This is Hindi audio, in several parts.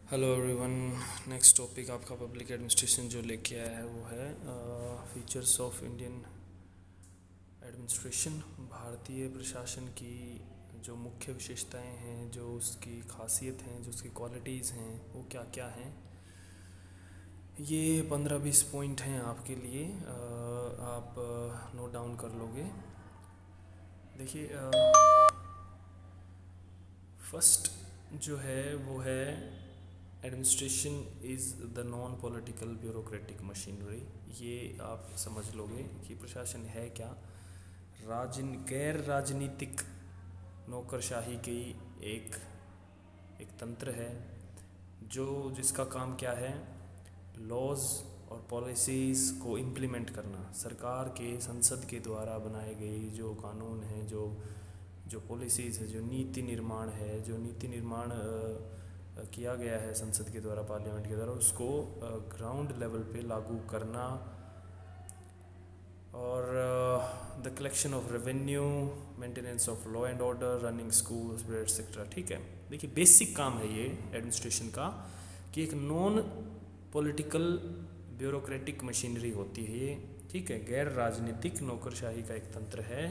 Hello everyone. नेक्स्ट टॉपिक आपका पब्लिक एडमिनिस्ट्रेशन जो लेके आया है वो है फीचर्स ऑफ इंडियन एडमिनिस्ट्रेशन। भारतीय प्रशासन की जो मुख्य विशेषताएं हैं, जो उसकी खासियत हैं, जो उसकी क्वालिटीज़ हैं, वो क्या क्या हैं। ये 15-20 पॉइंट हैं आपके लिए, आप नोट डाउन कर लोगे। देखिए, फर्स्ट जो है वो है administration is the non political bureaucratic machinery. ये आप समझ लोगे कि प्रशासन है क्या। गैर राजनीतिक नौकरशाही की एक एक तंत्र है जो जिसका काम क्या है, लॉज और पॉलिसीज़ को इम्प्लीमेंट करना। सरकार के संसद के द्वारा बनाए गए जो कानून हैं, जो जो पॉलिसीज़ है, जो नीति निर्माण है, जो नीति निर्माण किया गया है संसद के द्वारा, पार्लियामेंट के द्वारा, उसको ग्राउंड लेवल पे लागू करना। और the collection of revenue, maintenance of law and order, running schools etcetera. ठीक है, देखिए बेसिक काम है ये एडमिनिस्ट्रेशन का कि एक नॉन पॉलिटिकल ब्यूरोक्रेटिक मशीनरी होती है ये। ठीक है, गैर राजनीतिक नौकरशाही का एक तंत्र है।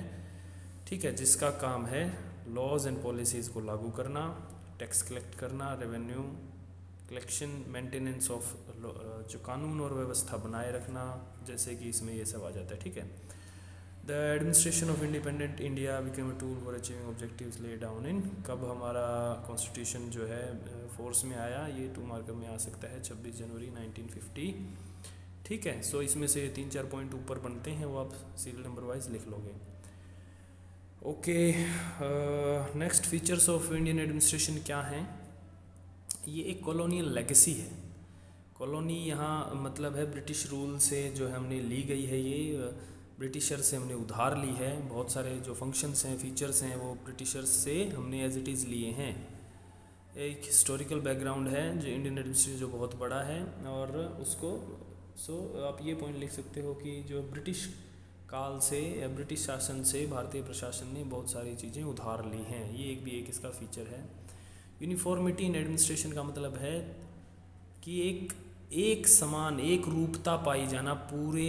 ठीक है, जिसका काम है लॉज एंड पॉलिसीज़ को लागू करना, टैक्स कलेक्ट करना, रेवेन्यू कलेक्शन, मेंटेनेंस ऑफ जो कानून और व्यवस्था बनाए रखना, जैसे कि इसमें ये सब आ जाता है। ठीक है, the administration of independent India became a tool for achieving objectives lay down in. कब हमारा कॉन्स्टिट्यूशन जो है फोर्स में आया, ये 2 मार्कर में आ सकता है, 26 जनवरी 1950। ठीक है, सो इसमें से 3-4 पॉइंट ऊपर बनते हैं, वो आप सीरियल नंबर वाइज लिख लोगे। Okay, next features of Indian administration क्या हैं। ये एक कॉलोनियल लेगेसी है। कॉलोनी यहाँ मतलब है ब्रिटिश रूल से जो है हमने ली गई है, ये ब्रिटिशर से हमने उधार ली है। बहुत सारे जो फंक्शंस हैं, फीचर्स हैं, वो ब्रिटिशर्स से हमने एज इट इज़ लिए हैं। एक हिस्टोरिकल बैकग्राउंड है जो इंडियन एडमिनिस्ट्रेशन जो बहुत बड़ा है, और उसको आप ये पॉइंट लिख सकते हो कि जो ब्रिटिश काल से या ब्रिटिश शासन से भारतीय प्रशासन ने बहुत सारी चीज़ें उधार ली हैं। ये एक इसका फीचर है। यूनिफॉर्मिटी इन एडमिनिस्ट्रेशन का मतलब है कि एक समान एक रूपता पाई जाना पूरे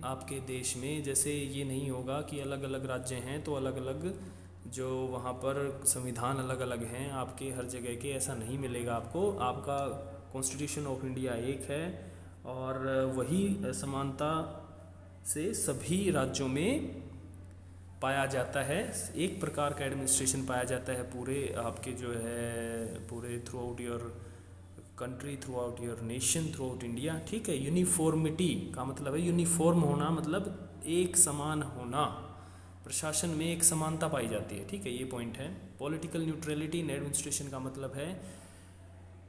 आपके देश में। जैसे ये नहीं होगा कि अलग अलग राज्य हैं तो अलग अलग जो वहाँ पर संविधान अलग अलग हैं आपके हर जगह के, ऐसा नहीं मिलेगा आपको। आपका कॉन्स्टिट्यूशन ऑफ इंडिया एक है और वही समानता से सभी राज्यों में पाया जाता है। एक प्रकार का एडमिनिस्ट्रेशन पाया जाता है पूरे आपके जो है पूरे through out your country, through out your nation, through out India. ठीक है, यूनिफॉर्मिटी का मतलब है यूनिफॉर्म होना, मतलब एक समान होना। प्रशासन में एक समानता पाई जाती है। ठीक है, ये पॉइंट है। पॉलिटिकल न्यूट्रलिटी इन एडमिनिस्ट्रेशन का मतलब है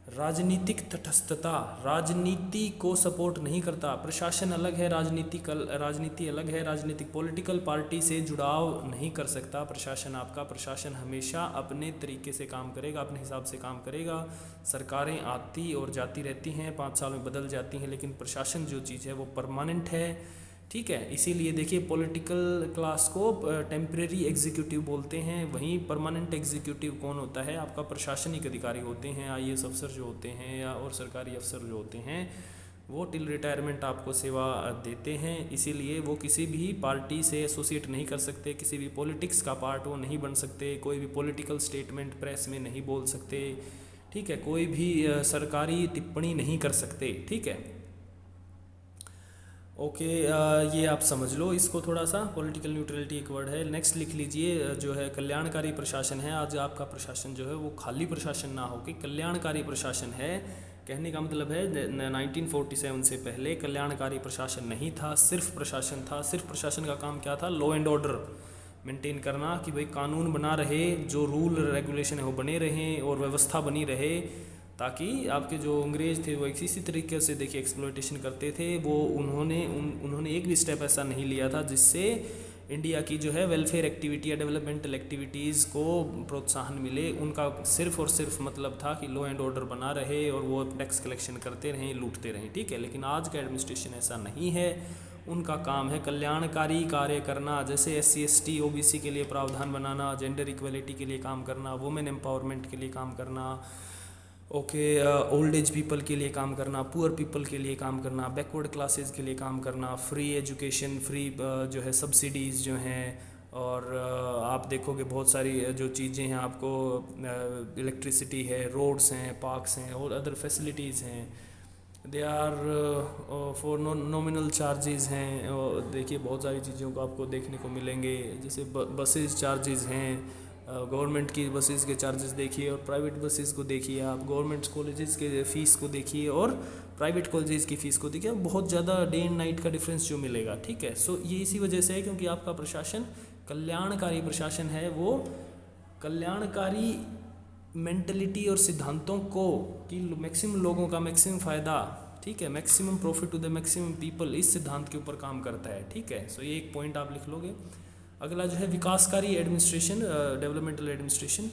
राजनीतिक तटस्थता। राजनीति को सपोर्ट नहीं करता प्रशासन। अलग है राजनीति अलग है। राजनीतिक पॉलिटिकल पार्टी से जुड़ाव नहीं कर सकता प्रशासन आपका। प्रशासन हमेशा अपने तरीके से काम करेगा, अपने हिसाब से काम करेगा। सरकारें आती और जाती रहती हैं, 5 साल में बदल जाती हैं, लेकिन प्रशासन जो चीज़ है वो परमानेंट है। ठीक है, इसीलिए देखिए पॉलिटिकल क्लास को टेम्परेरी एग्जीक्यूटिव बोलते हैं, वहीं परमानेंट एग्जीक्यूटिव कौन होता है, आपका प्रशासनिक अधिकारी होते हैं। IAS अफसर जो होते हैं या और सरकारी अफसर जो होते हैं वो टिल रिटायरमेंट आपको सेवा देते हैं। इसीलिए वो किसी भी पार्टी से एसोसिएट नहीं कर सकते, किसी भी पॉलिटिक्स का पार्ट वो नहीं बन सकते, कोई भी पॉलिटिकल स्टेटमेंट प्रेस में नहीं बोल सकते। ठीक है, कोई भी सरकारी टिप्पणी नहीं कर सकते। ठीक है, ओके, ये आप समझ लो इसको थोड़ा सा। पॉलिटिकल न्यूट्रलिटी एक वर्ड है। नेक्स्ट लिख लीजिए जो है कल्याणकारी प्रशासन है। आज आपका प्रशासन जो है वो खाली प्रशासन ना हो कि कल्याणकारी प्रशासन है। कहने का मतलब है 1947 से पहले कल्याणकारी प्रशासन नहीं था, सिर्फ प्रशासन था। सिर्फ प्रशासन का काम क्या था, लॉ एंड ऑर्डर मेंटेन करना, कि भाई कानून बना रहे, जो रूल रेगुलेशन है वो बने रहें और व्यवस्था बनी रहे, ताकि आपके जो अंग्रेज़ थे वो इसी तरीके से देखिए एक्सप्लॉयटेशन करते थे। वो उन्होंने एक भी स्टेप ऐसा नहीं लिया था जिससे इंडिया की जो है वेलफेयर एक्टिविटी या डेवलपमेंटल एक्टिविटीज़ को प्रोत्साहन मिले। उनका सिर्फ और सिर्फ मतलब था कि लॉ एंड ऑर्डर बना रहे और वो टैक्स कलेक्शन करते रहें, लूटते रहें। ठीक है, लेकिन आज का एडमिनिस्ट्रेशन ऐसा नहीं है। उनका काम है कल्याणकारी कार्य करना, जैसे SC ST OBC के लिए प्रावधान बनाना, जेंडर इक्वलिटी के लिए काम करना, वुमेन एम्पावरमेंट के लिए काम करना, ओके, ओल्ड एज पीपल के लिए काम करना, पुअर पीपल के लिए काम करना, बैकवर्ड क्लासेस के लिए काम करना, फ्री एजुकेशन, फ्री जो है सब्सिडीज़ जो हैं, और आप देखोगे बहुत सारी जो चीज़ें हैं आपको, इलेक्ट्रिसिटी है, रोड्स हैं, पार्क्स हैं और अदर फैसिलिटीज़ हैं, they are for nominal charges हैं। और देखिए बहुत सारी चीज़ों को आपको देखने को मिलेंगे, जैसे बसेस चार्जेस हैं, गवर्नमेंट की बसेस के चार्जेस देखिए और प्राइवेट बसेस को देखिए, आप गवर्नमेंट कॉलेजेस के फ़ीस को देखिए और प्राइवेट कॉलेजेस की फ़ीस को देखिए, बहुत ज़्यादा डे एंड नाइट का डिफरेंस जो मिलेगा। ठीक है, सो ये इसी वजह से है क्योंकि आपका प्रशासन कल्याणकारी प्रशासन है, वो कल्याणकारी मेंटलिटी और सिद्धांतों को कि मैक्सिमम लोगों का मैक्सिमम फ़ायदा, ठीक है, maximum profit to the maximum people, इस सिद्धांत के ऊपर काम करता है। ठीक है, सो ये एक पॉइंट आप लिख लोगे। अगला जो है विकासकारी एडमिनिस्ट्रेशन, डेवलपमेंटल एडमिनिस्ट्रेशन,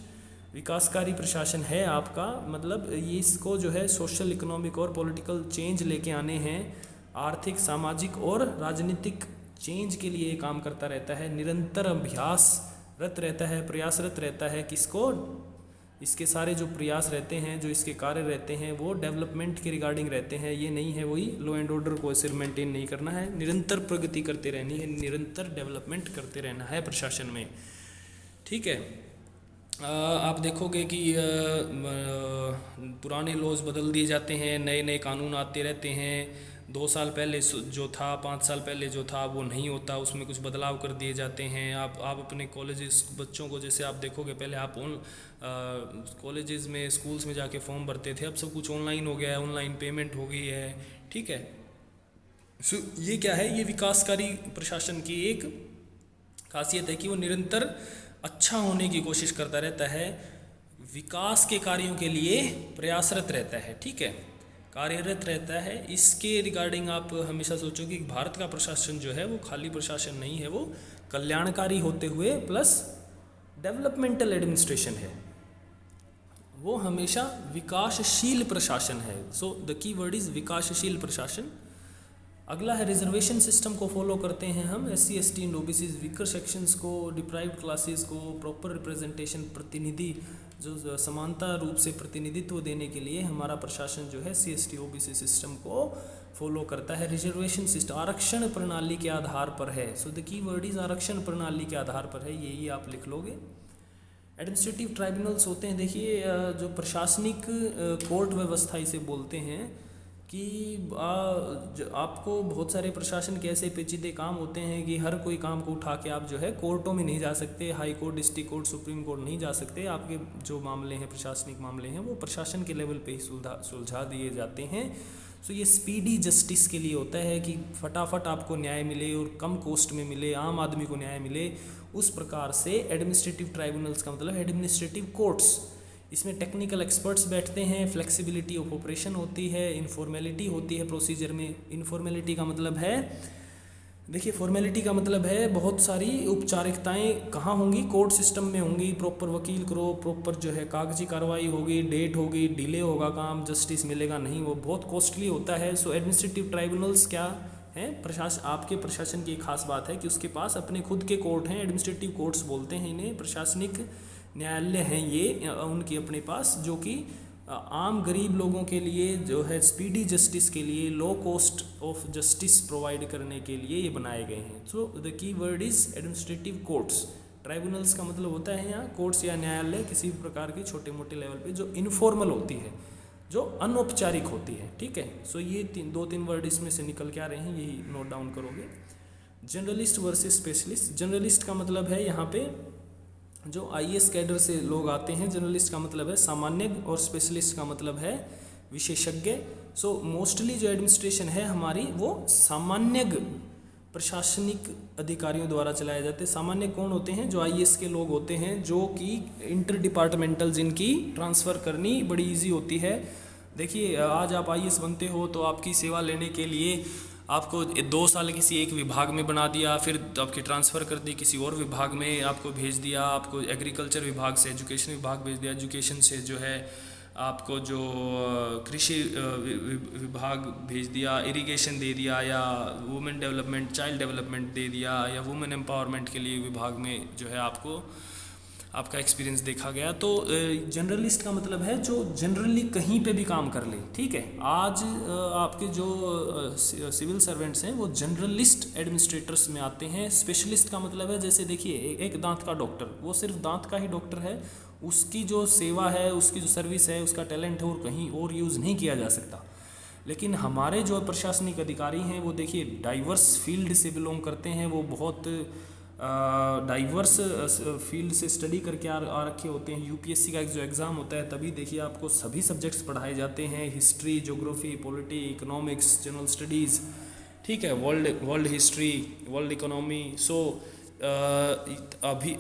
विकासकारी प्रशासन है आपका, मतलब ये इसको जो है सोशल, इकोनॉमिक और पॉलिटिकल चेंज लेके आने हैं, आर्थिक, सामाजिक और राजनीतिक चेंज के लिए काम करता रहता है, निरंतर अभ्यासरत रहता है, प्रयासरत रहता है। किसको? इसके सारे जो प्रयास रहते हैं, जो इसके कार्य रहते हैं, वो डेवलपमेंट के रिगार्डिंग रहते हैं। ये नहीं है वही लॉ एंड ऑर्डर को सिर्फ मेंटेन नहीं करना है, निरंतर प्रगति करते रहनी है, निरंतर डेवलपमेंट करते रहना है प्रशासन में। ठीक है, आप देखोगे कि पुराने लॉज बदल दिए जाते हैं, नए नए कानून आते रहते हैं। 2 साल पहले जो था, 5 साल पहले जो था वो नहीं होता, उसमें कुछ बदलाव कर दिए जाते हैं। आप अपने कॉलेजेस बच्चों को, जैसे आप देखोगे पहले आप कॉलेजेस में, स्कूल्स में जाके फॉर्म भरते थे, अब सब कुछ ऑनलाइन हो गया है, ऑनलाइन पेमेंट हो गई है। ठीक है, सो ये क्या है, ये विकासकारी प्रशासन की एक खासियत है कि वो निरंतर अच्छा होने की कोशिश करता रहता है, विकास के कार्यों के लिए प्रयासरत रहता है। ठीक है, कार्यरत रहता है। इसके रिगार्डिंग आप हमेशा सोचो कि भारत का प्रशासन जो है वो खाली प्रशासन नहीं है, वो कल्याणकारी होते हुए प्लस डेवलपमेंटल एडमिनिस्ट्रेशन है, वो हमेशा विकासशील प्रशासन है। So the key word is विकासशील प्रशासन। अगला है रिजर्वेशन सिस्टम को फॉलो करते हैं हम, SC ST and OBC weaker sections को, डिप्राइव्ड क्लासेस को प्रॉपर रिप्रेजेंटेशन, प्रतिनिधि जो समानता रूप से प्रतिनिधित्व देने के लिए हमारा प्रशासन जो है SC ST OBC सिस्टम को फॉलो करता है। रिजर्वेशन सिस्टम आरक्षण प्रणाली के आधार पर है। So the key word is आरक्षण प्रणाली के आधार पर है, यही आप लिख लोगे। एडमिनिस्ट्रेटिव ट्राइब्यूनल्स होते हैं, देखिए जो प्रशासनिक कोर्ट व्यवस्था इसे बोलते हैं कि आपको बहुत सारे प्रशासन के ऐसे पेचीदे काम होते हैं कि हर कोई काम को उठा के आप जो है कोर्टों में नहीं जा सकते, high court, district court, supreme court नहीं जा सकते। आपके जो मामले हैं, प्रशासनिक मामले हैं, वो प्रशासन के लेवल पे ही सुलझा दिए जाते हैं। सो ये स्पीडी जस्टिस के लिए होता है कि फटाफट आपको न्याय मिले और कम कॉस्ट में मिले, आम आदमी को न्याय मिले। उस प्रकार से एडमिनिस्ट्रेटिव ट्राइब्यूनल्स का मतलब एडमिनिस्ट्रेटिव कोर्ट्स, इसमें टेक्निकल एक्सपर्ट्स बैठते हैं, फ्लेक्सिबिलिटी ऑफ ऑपरेशन होती है, इनफॉर्मेलिटी होती है प्रोसीजर में। इनफॉर्मेलिटी का मतलब है, देखिए फॉर्मेलिटी का मतलब है बहुत सारी औपचारिकताएं कहाँ होंगी, कोर्ट सिस्टम में होंगी, प्रॉपर वकील करो, प्रॉपर जो है कागजी कार्रवाई होगी, डेट होगी, डिले होगा काम, जस्टिस मिलेगा नहीं, वो बहुत कॉस्टली होता है। सो एडमिनिस्ट्रेटिव ट्राइब्यूनल्स क्या है, आपके प्रशासन की एक खास बात है कि उसके पास अपने खुद के कोर्ट हैं, एडमिनिस्ट्रेटिव कोर्ट्स बोलते हैं इन्हें, प्रशासनिक न्यायालय हैं ये उनके अपने पास, जो कि आम गरीब लोगों के लिए जो है स्पीडी जस्टिस के लिए, low cost of justice provide करने के लिए ये बनाए गए हैं। So the key word is administrative courts. Tribunals का मतलब होता है यहाँ कोर्ट्स या न्यायालय, किसी भी प्रकार की छोटे मोटे लेवल पे जो इनफॉर्मल होती है, जो अनौपचारिक होती है। ठीक है, सो ये 2-3 वर्ड इसमें से निकल के आ रहे हैं, यही नोट डाउन करोगे। Journalist versus specialist. जर्नलिस्ट का मतलब है यहाँ पे जो IAS कैडर से लोग आते हैं, जर्नलिस्ट का मतलब है सामान्य, और स्पेशलिस्ट का मतलब है विशेषज्ञ। सो मोस्टली जो एडमिनिस्ट्रेशन है हमारी, वो सामान्य प्रशासनिक अधिकारियों द्वारा चलाए जाते हैं। सामान्य कौन होते हैं? जो IAS के लोग होते हैं, जो कि इंटर डिपार्टमेंटल, जिनकी ट्रांसफ़र करनी बड़ी ईजी होती है। देखिए आज आप IAS बनते हो तो आपकी सेवा लेने के लिए आपको 2 साल किसी एक विभाग में बना दिया, फिर आपकी ट्रांसफ़र कर दी किसी और विभाग में, आपको भेज दिया, आपको एग्रीकल्चर विभाग से एजुकेशन विभाग भेज दिया, एजुकेशन से जो है आपको जो कृषि विभाग भेज दिया, इरिगेशन दे दिया, या वुमेन डेवलपमेंट, चाइल्ड डेवलपमेंट दे दिया, या वुमेन एम्पावरमेंट के लिए विभाग में जो है आपको आपका एक्सपीरियंस देखा गया। तो जनरलिस्ट का मतलब है जो जनरली कहीं पे भी काम कर ले, ठीक है। आज आपके जो सिविल सर्वेंट्स हैं वो जनरलिस्ट एडमिनिस्ट्रेटर्स में आते हैं। स्पेशलिस्ट का मतलब है जैसे देखिए एक दांत का डॉक्टर, वो सिर्फ दांत का ही डॉक्टर है, उसकी जो सेवा है, उसकी जो सर्विस है, उसका टैलेंट है, और कहीं और यूज़ नहीं किया जा सकता। लेकिन हमारे जो प्रशासनिक अधिकारी हैं वो देखिए डाइवर्स फील्ड से बिलोंग करते हैं, वो बहुत डाइवर्स फील्ड से स्टडी करके आ रखे होते हैं। यूपीएससी का एक जो एग्ज़ाम होता है तभी देखिए आपको सभी सब्जेक्ट्स पढ़ाए जाते हैं, history, geography, polity, economics, general studies, ठीक है, वर्ल्ड हिस्ट्री, वर्ल्ड इकोनॉमी। सो अभी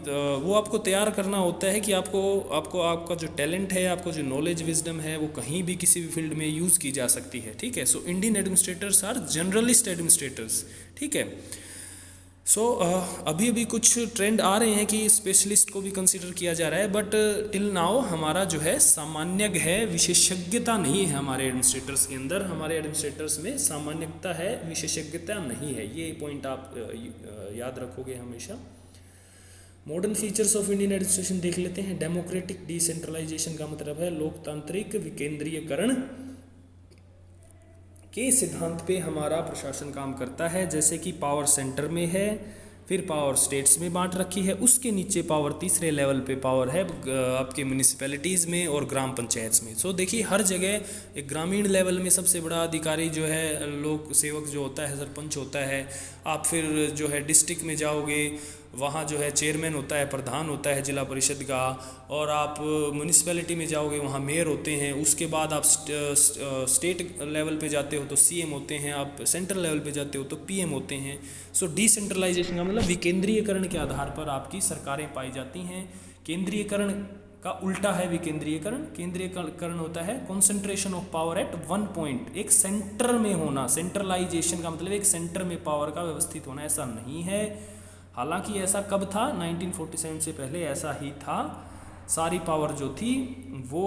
वो आपको तैयार करना होता है कि आपको आपका जो टैलेंट है, आपको जो नॉलेज विजडम है, वो कहीं भी किसी भी फील्ड में यूज़ की जा सकती है, ठीक है। So Indian administrators R generalist administrators, ठीक है। सो अभी अभी कुछ ट्रेंड आ रहे हैं कि स्पेशलिस्ट को भी कंसिडर किया जा रहा है, बट टिल नाउ हमारा जो है सामान्यज्ञ है, विशेषज्ञता नहीं है हमारे एडमिनिस्ट्रेटर्स के अंदर। हमारे एडमिनिस्ट्रेटर्स में सामान्यता है, विशेषज्ञता नहीं है। ये पॉइंट आप याद रखोगे हमेशा। Modern features of Indian administration देख लेते हैं। डेमोक्रेटिक डिसेंट्रलाइजेशन का मतलब है लोकतांत्रिक विकेंद्रीयकरण के सिद्धांत पे हमारा प्रशासन काम करता है। जैसे कि पावर सेंटर में है, फिर पावर स्टेट्स में बांट रखी है, उसके नीचे पावर तीसरे लेवल पे पावर है आपके म्यूनिसिपैलिटीज़ में और ग्राम पंचायत में। सो देखिए हर जगह एक ग्रामीण लेवल में सबसे बड़ा अधिकारी जो है लोक सेवक जो होता है सरपंच होता है। आप फिर जो है डिस्ट्रिक्ट में जाओगे, वहाँ जो है चेयरमैन होता है, प्रधान होता है जिला परिषद का, और आप म्यूनिसिपैलिटी में जाओगे वहाँ मेयर होते हैं। उसके बाद आप स्टेट लेवल पे जाते हो तो सीएम होते हैं, आप सेंट्रल लेवल पे जाते हो तो पीएम होते हैं। सो डिसेंट्रलाइजेशन का मतलब विकेंद्रीयकरण के आधार पर आपकी सरकारें पाई जाती हैं। केंद्रीयकरण का उल्टा है विकेंद्रीयकरण। केंद्रीयकरण होता है concentration of power at one point, एक सेंटर में होना। सेंट्रलाइजेशन का मतलब एक सेंटर में पावर का व्यवस्थित होना, ऐसा नहीं है। हालांकि ऐसा कब था, 1947 से पहले ऐसा ही था। सारी पावर जो थी वो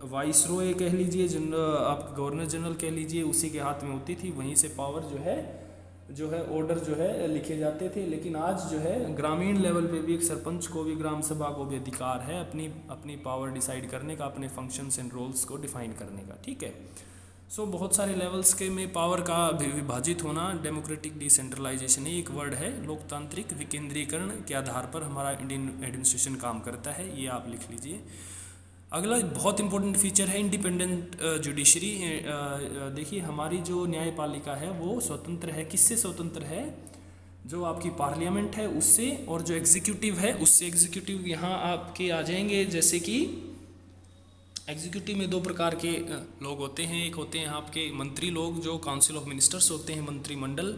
वाइसरॉय कह लीजिए, आप गवर्नर जनरल कह लीजिए, उसी के हाथ में होती थी। वहीं से पावर जो है ऑर्डर जो है लिखे जाते थे। लेकिन आज जो है ग्रामीण लेवल पे भी एक सरपंच को भी, ग्राम सभा को भी अधिकार है अपनी पावर डिसाइड करने का, अपने फंक्शंस एंड रोल्स को डिफाइन करने का, ठीक है। सो बहुत सारे लेवल्स के में पावर का विभाजित होना डेमोक्रेटिक डिसेंट्रलाइजेशन एक वर्ड है। लोकतांत्रिक विकेंद्रीकरण के आधार पर हमारा इंडियन एडमिनिस्ट्रेशन काम करता है, ये आप लिख लीजिए। अगला बहुत इंपॉर्टेंट फीचर है इंडिपेंडेंट जुडिशरी। देखिए हमारी जो न्यायपालिका है वो स्वतंत्र है। किससे स्वतंत्र है? जो आपकी पार्लियामेंट है उससे, और जो एग्जीक्यूटिव है उससे। एग्जीक्यूटिव यहाँ आपके आ जाएंगे, जैसे कि एग्जीक्यूटिव में दो प्रकार के लोग होते हैं। एक होते हैं आपके मंत्री लोग जो काउंसिल ऑफ मिनिस्टर्स होते हैं, मंत्रिमंडल,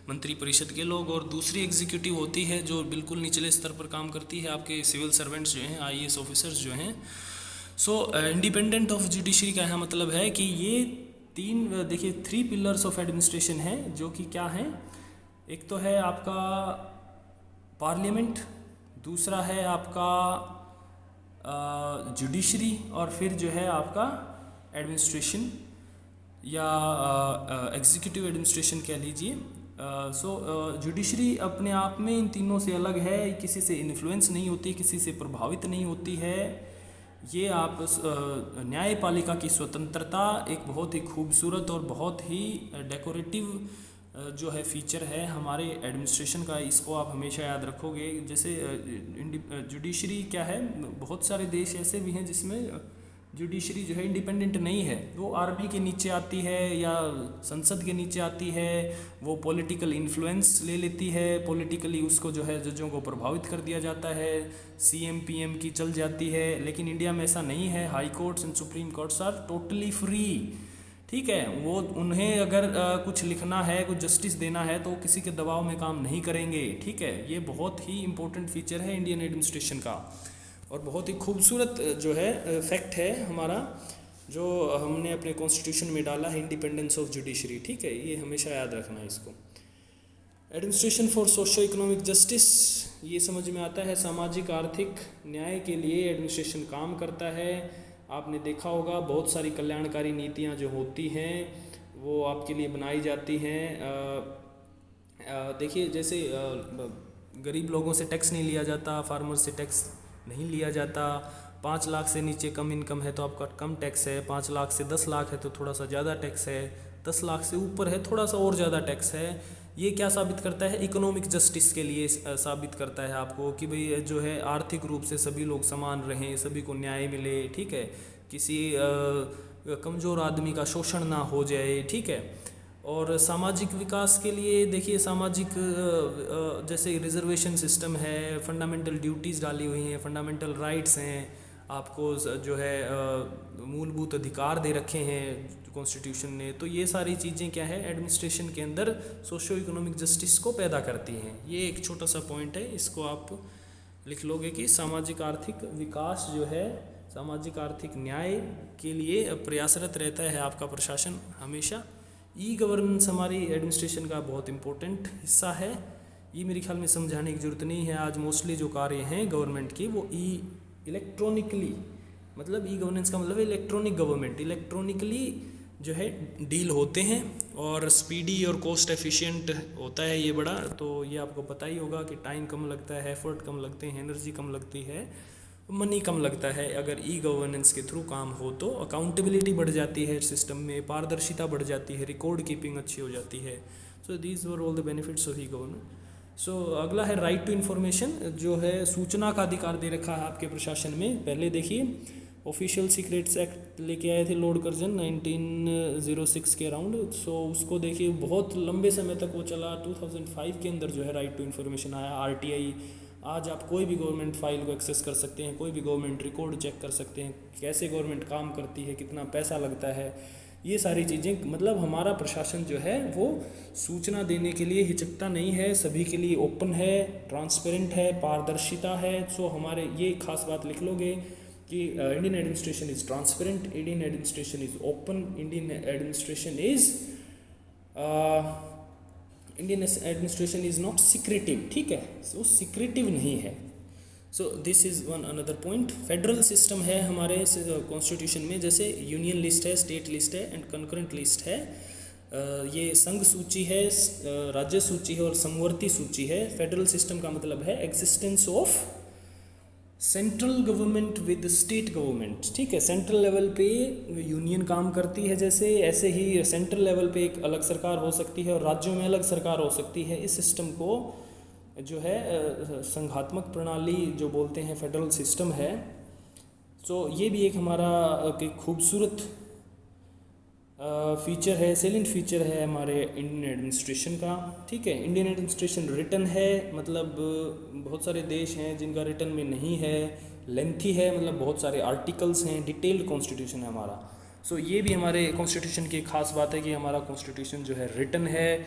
मंत्री परिषद के लोग, और दूसरी एग्जीक्यूटिव होती है जो बिल्कुल निचले स्तर पर काम करती है, आपके सिविल सर्वेंट्स जो हैं, आईएएस ऑफिसर्स जो हैं। सो इंडिपेंडेंट ऑफ जुडिशरी का यहाँ मतलब है कि ये तीन, देखिए 3 पिलर्स ऑफ एडमिनिस्ट्रेशन है, जो कि क्या हैं? एक तो है आपका पार्लियामेंट, दूसरा है आपका जुडिशरी, और फिर जो है आपका एडमिनिस्ट्रेशन या एग्जीक्यूटिव एडमिनिस्ट्रेशन कह लीजिए। सो जुडिशरी अपने आप में इन तीनों से अलग है, किसी से इन्फ्लुएंस नहीं होती, किसी से प्रभावित नहीं होती है। ये आप न्यायपालिका की स्वतंत्रता एक बहुत ही खूबसूरत और बहुत ही डेकोरेटिव जो है फीचर है हमारे एडमिनिस्ट्रेशन का। इसको आप हमेशा याद रखोगे। जैसे जुडिशरी क्या है, बहुत सारे देश ऐसे भी हैं जिसमें जुडिशरी जो है इंडिपेंडेंट नहीं है, वो आर्मी के नीचे आती है या संसद के नीचे आती है। वो पॉलिटिकल इन्फ्लुएंस ले लेती है, पॉलिटिकली उसको जो है जजों को प्रभावित कर दिया जाता है, सीएम पीएम की चल जाती है। लेकिन इंडिया में ऐसा नहीं है। High courts and supreme courts are totally free, ठीक है। वो उन्हें अगर कुछ लिखना है, कुछ जस्टिस देना है, तो किसी के दबाव में काम नहीं करेंगे, ठीक है। ये बहुत ही इंपॉर्टेंट फीचर है इंडियन एडमिनिस्ट्रेशन का, और बहुत ही खूबसूरत जो है फैक्ट है हमारा, जो हमने अपने कॉन्स्टिट्यूशन में डाला है, इंडिपेंडेंस ऑफ जुडिशरी, ठीक है। ये हमेशा याद रखना है इसको। Administration for socio economic justice, ये समझ में आता है सामाजिक आर्थिक न्याय के लिए एडमिनिस्ट्रेशन काम करता है। आपने देखा होगा बहुत सारी कल्याणकारी नीतियाँ जो होती हैं वो आपके लिए बनाई जाती हैं। देखिए जैसे गरीब लोगों से टैक्स नहीं लिया जाता, फार्मर से टैक्स नहीं लिया जाता। 5 लाख से नीचे कम इनकम है तो आपका कम टैक्स है, 5 लाख से 10 लाख है तो थोड़ा सा ज़्यादा टैक्स है, 10 लाख से ऊपर है थोड़ा सा और ज़्यादा टैक्स है। ये क्या साबित करता है? इकोनॉमिक जस्टिस के लिए साबित करता है आपको कि भाई जो है आर्थिक रूप से सभी लोग समान रहें, सभी को न्याय मिले, ठीक है, किसी कमज़ोर आदमी का शोषण ना हो जाए, ठीक है। और सामाजिक विकास के लिए देखिए, सामाजिक जैसे रिजर्वेशन सिस्टम है, फंडामेंटल ड्यूटीज़ डाली हुई हैं, फंडामेंटल राइट्स हैं, आपको जो है मूलभूत अधिकार दे रखे हैं कॉन्स्टिट्यूशन ने। तो ये सारी चीज़ें क्या है, एडमिनिस्ट्रेशन के अंदर सोशो इकोनॉमिक जस्टिस को पैदा करती हैं। ये एक छोटा सा पॉइंट है, इसको आप लिख लोगे कि सामाजिक आर्थिक विकास जो है, सामाजिक आर्थिक न्याय के लिए प्रयासरत रहता है आपका प्रशासन हमेशा। ई गवर्नेंस हमारी एडमिनिस्ट्रेशन का बहुत इंपॉर्टेंट हिस्सा है। ये मेरे ख्याल में समझाने की ज़रूरत नहीं है। आज मोस्टली जो कार्य हैं गवर्नमेंट की वो इलेक्ट्रॉनिकली, मतलब ई गवर्नेंस का मतलब है इलेक्ट्रॉनिक गवर्नमेंट, इलेक्ट्रॉनिकली जो है डील होते हैं और स्पीडी और कॉस्ट एफिशिएंट होता है ये बड़ा। तो ये आपको पता ही होगा कि टाइम कम लगता है, एफर्ट कम लगते हैं, एनर्जी कम लगती है, मनी कम लगता है। अगर ई गवर्नेंस के थ्रू काम हो तो अकाउंटेबिलिटी बढ़ जाती है सिस्टम में, पारदर्शिता बढ़ जाती है, रिकॉर्ड कीपिंग अच्छी हो जाती है। So these were all the benefits of e governance. So अगला है राइट टू इन्फॉर्मेशन, जो है सूचना का अधिकार दे रखा है आपके प्रशासन में। पहले देखिए, ऑफिशियल सीक्रेट्स एक्ट लेके आए थे लॉर्ड कर्जन 1906 के अराउंड। सो उसको देखिए बहुत लंबे समय तक वो चला। 2005 के अंदर जो है राइट टू इन्फॉर्मेशन आया, आरटीआई। आज आप कोई भी गवर्नमेंट फाइल को एक्सेस कर सकते हैं, कोई भी गवर्नमेंट रिकॉर्ड चेक कर सकते हैं, कैसे गवर्नमेंट काम करती है, कितना पैसा लगता है, ये सारी चीज़ें। मतलब हमारा प्रशासन जो है वो सूचना देने के लिए हिचकता नहीं है, सभी के लिए ओपन है, ट्रांसपेरेंट है, पारदर्शिता है। सो हमारे ये खास बात लिख लोगे कि Indian administration is transparent, Indian administration is open, Indian administration is not secretive, ठीक है, सो सिक्रेटिव नहीं है। So this is one another point. Federal system है हमारे कॉन्स्टिट्यूशन में, जैसे यूनियन लिस्ट है, स्टेट लिस्ट है एंड कंकरेंट लिस्ट है। ये संघ सूची है, राज्य सूची है और समवर्ती सूची है। फेडरल सिस्टम का मतलब है existence of central government with state government, ठीक है। सेंट्रल लेवल पे यूनियन काम करती है जैसे, ऐसे ही सेंट्रल लेवल पे एक अलग सरकार हो सकती है और राज्यों में अलग सरकार हो सकती है। इस सिस्टम को जो है संघात्मक प्रणाली जो बोलते हैं, फेडरल सिस्टम है। तो ये भी एक हमारा एक खूबसूरत फीचर है, सेलेंट फीचर है हमारे इंडियन एडमिनिस्ट्रेशन का, ठीक है। इंडियन एडमिनिस्ट्रेशन रिटन है, मतलब बहुत सारे देश हैं जिनका रिटन में नहीं है। लेंथी है, मतलब बहुत सारे आर्टिकल्स हैं। डिटेल्ड कॉन्स्टिट्यूशन है हमारा। सो ये भी हमारे कॉन्स्टिट्यूशन की एक खास बात है कि हमारा कॉन्स्टिट्यूशन जो है रिटन है,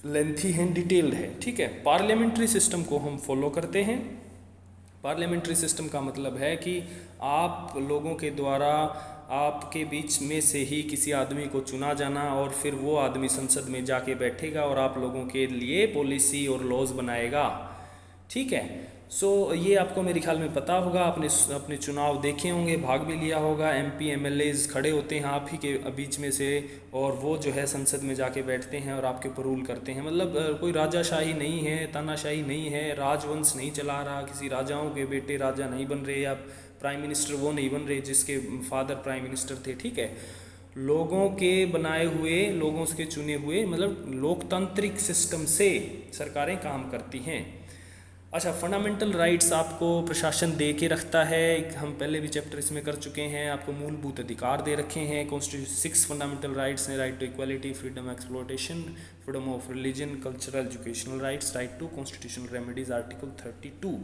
लेंथी है, डिटेल्ड है, ठीक है। पार्लियामेंट्री सिस्टम को हम फॉलो करते हैं। पार्लियामेंट्री सिस्टम का मतलब है कि आप लोगों के द्वारा आपके बीच में से ही किसी आदमी को चुना जाना और फिर वो आदमी संसद में जाके बैठेगा और आप लोगों के लिए पॉलिसी और लॉज बनाएगा, ठीक है। सो ये आपको मेरे ख्याल में पता होगा, आपने अपने चुनाव देखे होंगे, भाग भी लिया होगा। एमपी एमएलएज खड़े होते हैं आप ही के बीच में से और वो जो है संसद में जाके बैठते हैं और आपके ऊपर रूल करते हैं। मतलब कोई राजाशाही नहीं है, तानाशाही नहीं है, राजवंश नहीं चला रहा, किसी राजाओं के बेटे राजा नहीं बन रहे, या प्राइम मिनिस्टर वो नहीं बन रहे जिसके फादर प्राइम मिनिस्टर थे, ठीक है। लोगों के बनाए हुए, लोगों के चुने हुए, मतलब लोकतांत्रिक सिस्टम से सरकारें काम करती हैं। अच्छा, फंडामेंटल राइट्स आपको प्रशासन दे के रखता है। हम पहले भी चैप्टर इसमें कर चुके हैं। आपको मूलभूत अधिकार दे रखे हैं। कॉन्स्टिट्यूशन 6 फंडामेंटल राइट्स हैं। Right to equality, freedom exploitation, freedom of religion, cultural educational rights, right to constitutional remedies, article 32,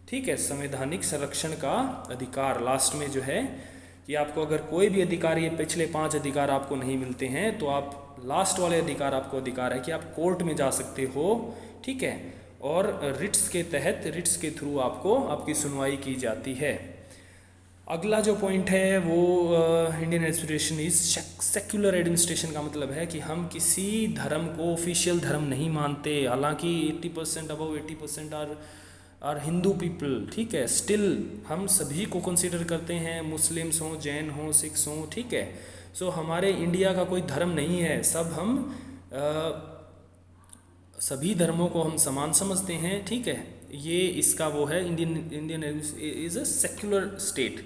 ठीक है। संवैधानिक संरक्षण का अधिकार लास्ट में जो है कि आपको अगर कोई भी अधिकार, ये पिछले 5 अधिकार आपको नहीं मिलते हैं तो आप लास्ट वाले अधिकार, आपको अधिकार है कि आप कोर्ट में जा सकते हो, ठीक है। और रिट्स के तहत, रिट्स के थ्रू आपको आपकी सुनवाई की जाती है। अगला जो पॉइंट है वो Indian administration is secular administration का मतलब है कि हम किसी धर्म को ऑफिशियल धर्म नहीं मानते। हालांकि 80% अबव 80% आर हिंदू पीपल, ठीक है। स्टिल हम सभी को कंसीडर करते हैं, मुस्लिम्स हों, जैन हों, सिख्स हों, ठीक है। सो हमारे इंडिया का कोई धर्म नहीं है, सब हम सभी धर्मों को हम समान समझते हैं, ठीक है। ये इसका वो है, Indian is a secular state.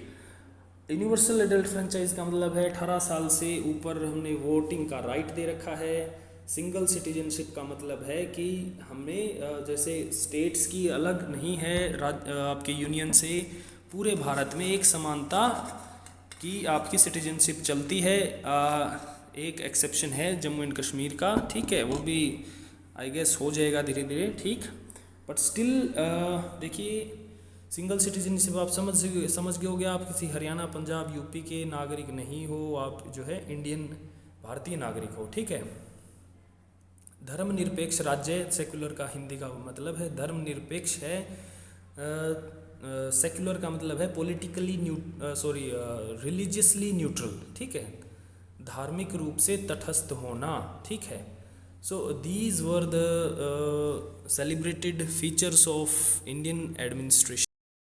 Universal adult franchise का मतलब है 18 साल से ऊपर हमने वोटिंग का राइट दे रखा है। सिंगल सिटीजनशिप का मतलब है कि हमें जैसे स्टेट्स की अलग नहीं है आपके यूनियन से, पूरे भारत में एक समानता की आपकी सिटीजनशिप चलती है। एक एक्सेप्शन है जम्मू एंड कश्मीर का, ठीक है, वो भी आई गेस हो जाएगा धीरे धीरे, ठीक। बट स्टिल देखिए सिंगल सिटीजनशिप आप समझ गए होगे, आप किसी हरियाणा पंजाब यूपी के नागरिक नहीं हो, आप जो है इंडियन भारतीय नागरिक हो, ठीक है। धर्मनिरपेक्ष राज्य, सेक्युलर का हिंदी का मतलब है धर्मनिरपेक्ष है। सेक्युलर का मतलब है पॉलिटिकली रिलीजियसली न्यूट्रल, ठीक है, धार्मिक रूप से तटस्थ होना, ठीक है। So these were the celebrated features of Indian administration.